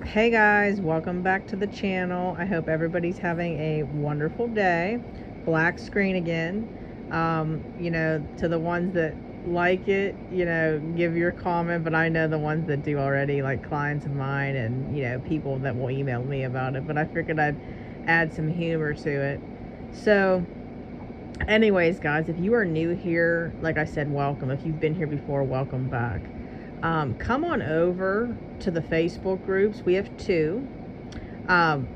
Hey guys, welcome back to the channel. I hope everybody's having a wonderful day. Black screen again. To the ones that like it, give your comment, but I know the ones that do already, like clients of mine and, people that will email me about it, but I figured I'd add some humor to it. So, anyways, guys, if you are new here, like I said, welcome. If you've been here before, welcome back. Come on over to the Facebook groups. We have two,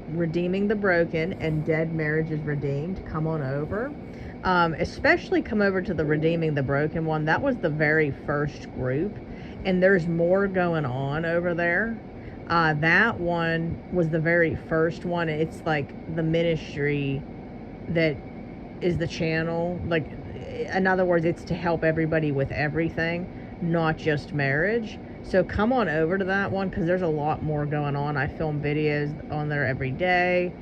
Redeeming the Broken and Dead Marriages Redeemed. Come on over. Especially come over to the Redeeming the Broken one. That was the very first group, and there's more going on over there. That one was the very first one. It's like the ministry that is the channel. Like, in other words, it's to help everybody with everything, not just marriage. So come on over to that one because there's a lot more going on. I film videos on there every day.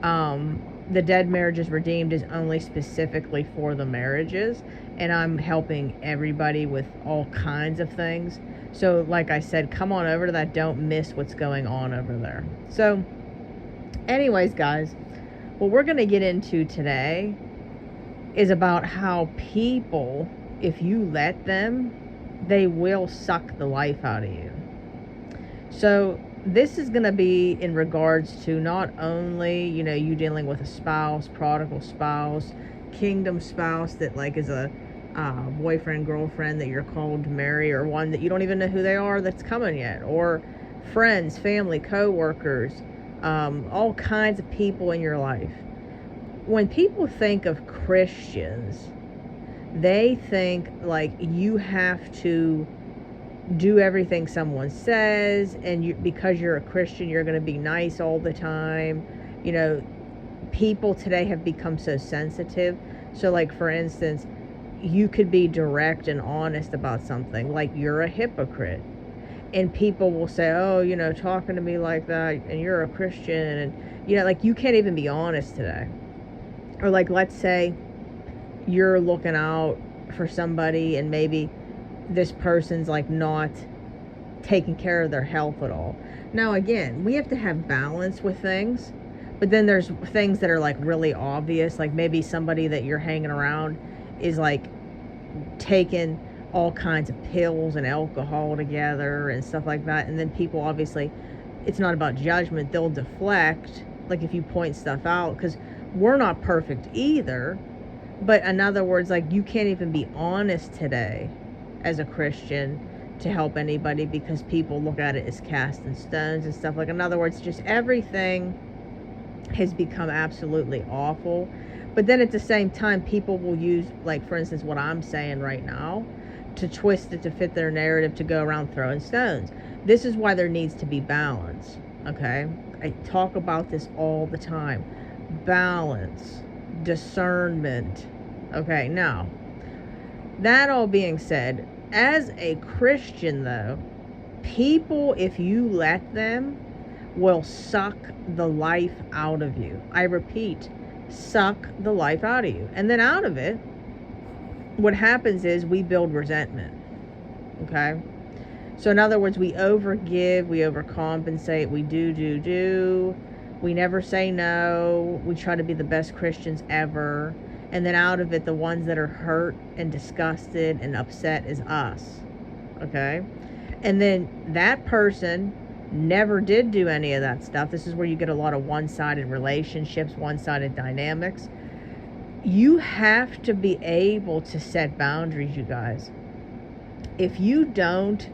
The Dead Marriages Redeemed is only specifically for the marriages, and I'm helping everybody with all kinds of things. So like I said, come on over to that. Don't miss what's going on over there. So anyways, guys, what we're going to get into today is about how people, if you let them, they will suck the life out of you. So this is going to be in regards to not only, you dealing with a spouse, prodigal spouse, kingdom spouse that like is a boyfriend, girlfriend that you're called to marry, or one that you don't even know who they are that's coming yet, or friends, family, co-workers, all kinds of people in your life. When people think of Christians, they think like you have to do everything someone says, and because you're a Christian, you're going to be nice all the time. People today have become so sensitive. So, like, for instance, you could be direct and honest about something, like you're a hypocrite. And people will say, oh, talking to me like that, and you're a Christian. And, like, you can't even be honest today. Or, like, let's say you're looking out for somebody and maybe this person's like not taking care of their health at all. Now, again, we have to have balance with things, but then there's things that are like really obvious, like maybe somebody that you're hanging around is like taking all kinds of pills and alcohol together and stuff like that, and then people, obviously, it's not about judgment, they'll deflect, like if you point stuff out, because we're not perfect either. But in other words, like, you can't even be honest today as a Christian to help anybody because people look at it as casting stones and stuff. Like, in other words, just everything has become absolutely awful. But then at the same time, people will use, like, for instance, what I'm saying right now to twist it to fit their narrative to go around throwing stones. This is why there needs to be balance, okay? I talk about this all the time. Balance, discernment. Okay, now, that all being said, as a Christian, though, people, if you let them, will suck the life out of you. I repeat, suck the life out of you. And then out of it, what happens is we build resentment. Okay? So in other words, we overgive, we overcompensate, we do. We never say no. We try to be the best Christians ever. And then out of it, the ones that are hurt and disgusted and upset is us. Okay? And then that person never did do any of that stuff. This is where you get a lot of one-sided relationships, one-sided dynamics. You have to be able to set boundaries, you guys. If you don't,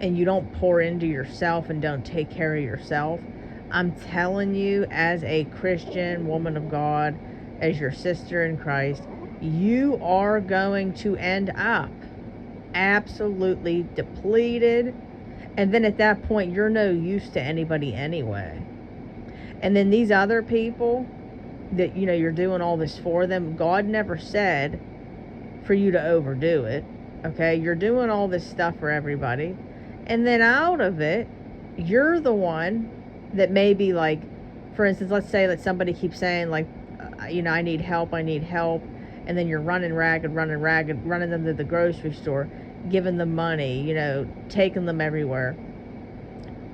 and you don't pour into yourself and don't take care of yourself, I'm telling you, as a Christian woman of God, as your sister in Christ, you are going to end up absolutely depleted. And then at that point, you're no use to anybody anyway. And then these other people that, you're doing all this for them, God never said for you to overdo it. Okay? You're doing all this stuff for everybody. And then out of it, you're the one that maybe, like, for instance, let's say that somebody keeps saying, like, I need help. And then you're running ragged, running them to the grocery store, giving them money, taking them everywhere.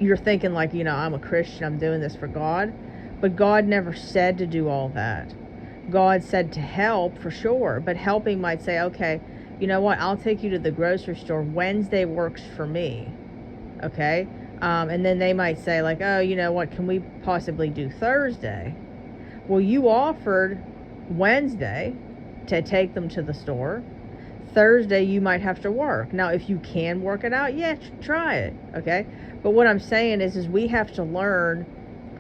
you're thinking like, I'm a Christian, I'm doing this for God. But God never said to do all that. God said to help for sure, but helping might say, okay, you know what, I'll take you to the grocery store. Wednesday works for me. Okay. And then they might say like, oh, you know what, can we possibly do Thursday? Well, you offered Wednesday to take them to the store. Thursday you might have to work. Now, if you can work it out, yeah, try it. Okay. But what I'm saying is we have to learn,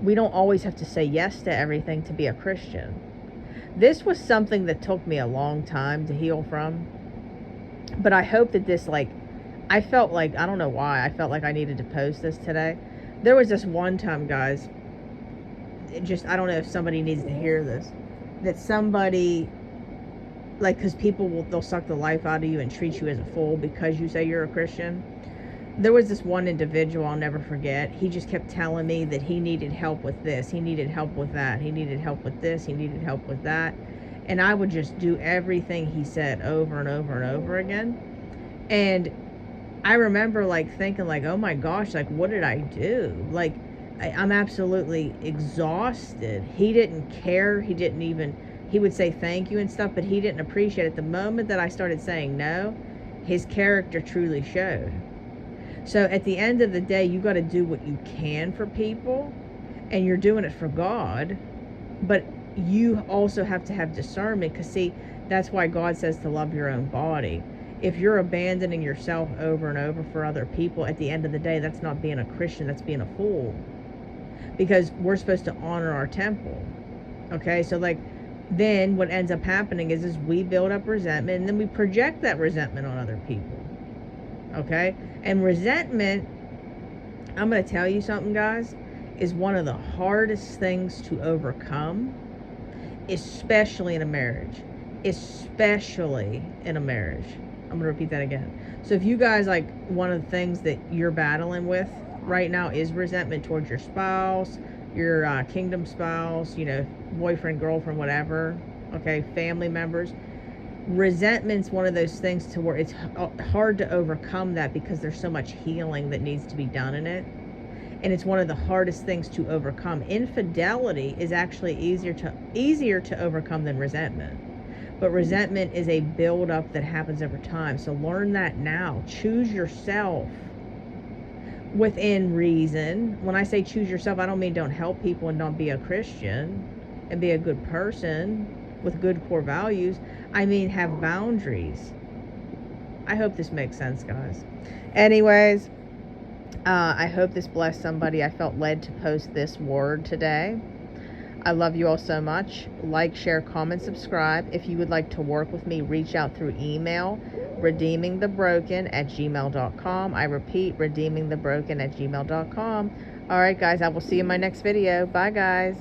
we don't always have to say yes to everything to be a Christian. This was something that took me a long time to heal from. But I hope that this, like, I felt like, I don't know why, I felt like I needed to post this today. There was this one time, guys, I don't know if somebody needs to hear this, that somebody, like, because people they'll suck the life out of you and treat you as a fool because you say you're a Christian. There was this one individual I'll never forget. He just kept telling me that he needed help with this, he needed help with that, he needed help with this, he needed help with that. And I would just do everything he said over and over and over again. And I remember like thinking like, oh my gosh, like what did I do? Like I'm absolutely exhausted. He didn't care. He would say thank you and stuff, but he didn't appreciate it. The moment that I started saying no, his character truly showed. So at the end of the day, you got to do what you can for people, and you're doing it for God, but you also have to have discernment, because see, that's why God says to love your own body. If you're abandoning yourself over and over for other people, at the end of the day, that's not being a Christian, that's being a fool. Because we're supposed to honor our temple. Okay, so like, then what ends up happening is we build up resentment, and then we project that resentment on other people. Okay, and resentment, I'm going to tell you something, guys, is one of the hardest things to overcome, especially in a marriage. Especially in a marriage. I'm going to repeat that again. So if you guys, like, one of the things that you're battling with right now is resentment towards your spouse, your kingdom spouse, boyfriend, girlfriend, whatever, okay, family members. Resentment's one of those things to where it's hard to overcome that, because there's so much healing that needs to be done in it. And it's one of the hardest things to overcome. Infidelity is actually easier to overcome than resentment. But resentment is a buildup that happens over time. So learn that now. Choose yourself within reason. When I say choose yourself, I don't mean don't help people and don't be a Christian and be a good person with good core values. I mean have boundaries. I hope this makes sense, guys. Anyways, I hope this blessed somebody. I felt led to post this word today. I love you all so much. Like, share, comment, subscribe. If you would like to work with me, reach out through email, redeemingthebroken@gmail.com. I repeat, redeemingthebroken@gmail.com. All right, guys, I will see you in my next video. Bye, guys.